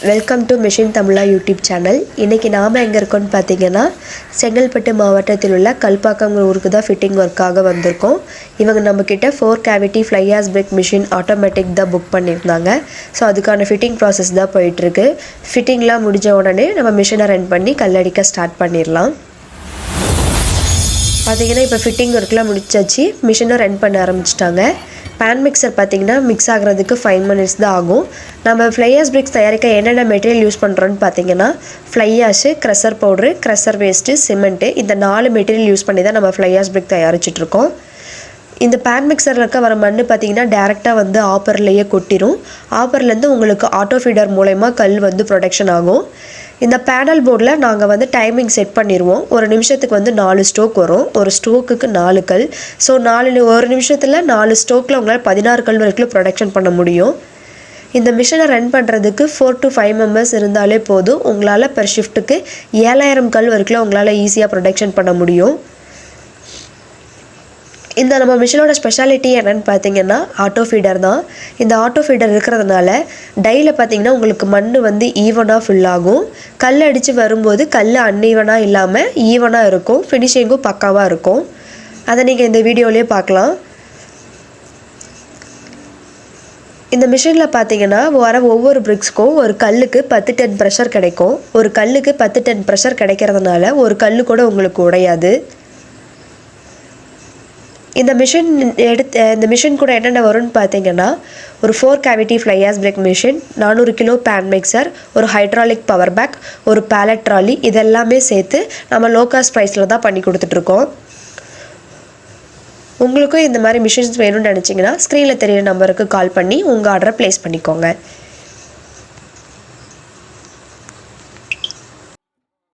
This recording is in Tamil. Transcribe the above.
Welcome to machine Tamizha YouTube channel. இன்றைக்கி நாம் எங்கே இருக்கோன்னு பார்த்தீங்கன்னா, செங்கல்பட்டு மாவட்டத்தில் உள்ள கல்பாக்கம்ங்கிற ஊருக்கு தான் ஃபிட்டிங் ஒர்க்காக வந்திருக்கோம். இவங்க நம்மக்கிட்ட 4 cavity fly ash brick machine automatic தான் புக் பண்ணியிருந்தாங்க. ஸோ அதுக்கான ஃபிட்டிங் ப்ராசஸ் தான் போயிட்டுருக்கு. ஃபிட்டிங்லாம் முடிஞ்ச உடனே நம்ம மிஷினை ரன் பண்ணி கல்லடிக்க ஸ்டார்ட் பண்ணிடலாம். பார்த்திங்கன்னா இப்போ ஃபிட்டிங் ஒர்க்லாம் முடிச்சாச்சு, மிஷினை ரன் பண்ண ஆரம்பிச்சிட்டாங்க. பேன் மிக்சர் பார்த்திங்கன்னா மிக்ஸ் ஆகிறதுக்கு 5 minutes தான் ஆகும். நம்ம ஃப்ளை ஆஷ் பிரிக்ஸ் தயாரிக்க என்னென்ன மெட்டீரியல் யூஸ் பண்ணுறோன்னு பார்த்தீங்கன்னா, fly Ashu, crusher powder, crusher waste, cement, இந்த 4 மெட்டீரியல் யூஸ் பண்ணி தான் நம்ம ஃப்ளை ஆஷ் பிரிக் தயாரிச்சிட்ருக்கோம். இந்த பேன் மிக்சரில் இருக்க வர மண் பார்த்திங்கன்னா டேரெக்டாக வந்து ஆப்பர்லேயே கொட்டிடும். ஆப்பர்லேருந்து உங்களுக்கு ஆட்டோ ஃபீடர் மூலயமா கல் வந்து ப்ரொடக்ஷன் ஆகும். இந்த பேனல் போர்டில் நாங்கள் வந்து டைமிங் செட் பண்ணிடுவோம். ஒரு நிமிஷத்துக்கு வந்து 4 ஸ்ட்ரோக் வரும். ஒரு ஸ்ட்ரோக்குக்கு 4 கல். ஸோ ஒரு நிமிஷத்தில் 4 ஸ்ட்ரோக்கில் உங்களால் 16 கல் வரைக்கும் ப்ரொடக்ஷன் பண்ண முடியும். இந்த மிஷினை ரன் பண்ணுறதுக்கு 4 to 5 members இருந்தாலே போதும். உங்களால் பெர் ஷிஃப்ட்டுக்கு 7000 கல் வரைக்கும் உங்களால் ஈஸியாக ப்ரொடக்ஷன் பண்ண முடியும். இந்த நம்ம மிஷினோட ஸ்பெஷாலிட்டி என்னென்னு பார்த்தீங்கன்னா ஆட்டோ ஃபீடர் தான். இந்த ஆட்டோ ஃபீடர் இருக்கிறதுனால டையில் பார்த்தீங்கன்னா உங்களுக்கு மண் வந்து ஈவனாக ஃபில் ஆகும். கல் அடித்து வரும்போது கல் அன்ஈவனாக இல்லாமல் ஈவனாக இருக்கும். ஃபினிஷிங்கும் பக்காவாக இருக்கும். அதை நீங்கள் இந்த வீடியோலேயே பார்க்கலாம். இந்த மிஷினில் பார்த்தீங்கன்னா வர ஒவ்வொரு பிரிக்ஸ்க்கும் ஒரு கல்லுக்கு 10 ton ப்ரெஷர் கிடைக்கும். ஒரு கல்லுக்கு 10 ton ப்ரெஷர் கிடைக்கிறதுனால ஒரு கல் கூட உங்களுக்கு உடையாது. இந்த மிஷின் கூட என்னென்ன வரும்னு பார்த்தீங்கன்னா, ஒரு 4 cavity fly ash brick machine, 400 kilo pan mixer, ஒரு ஹைட்ராலிக் பவர் பேக், ஒரு பேலட் ட்ராலி, இதெல்லாமே சேர்த்து நம்ம லோ காஸ்ட் ப்ரைஸில் தான் பண்ணி கொடுத்துட்ருக்கோம். உங்களுக்கும் இந்த மாதிரி மிஷின்ஸ் வேணும்னு நினச்சிங்கன்னா ஸ்க்ரீனில் தெரியிற நம்பருக்கு கால் பண்ணி உங்கள் ஆர்டரை ப்ளேஸ் பண்ணிக்கோங்க.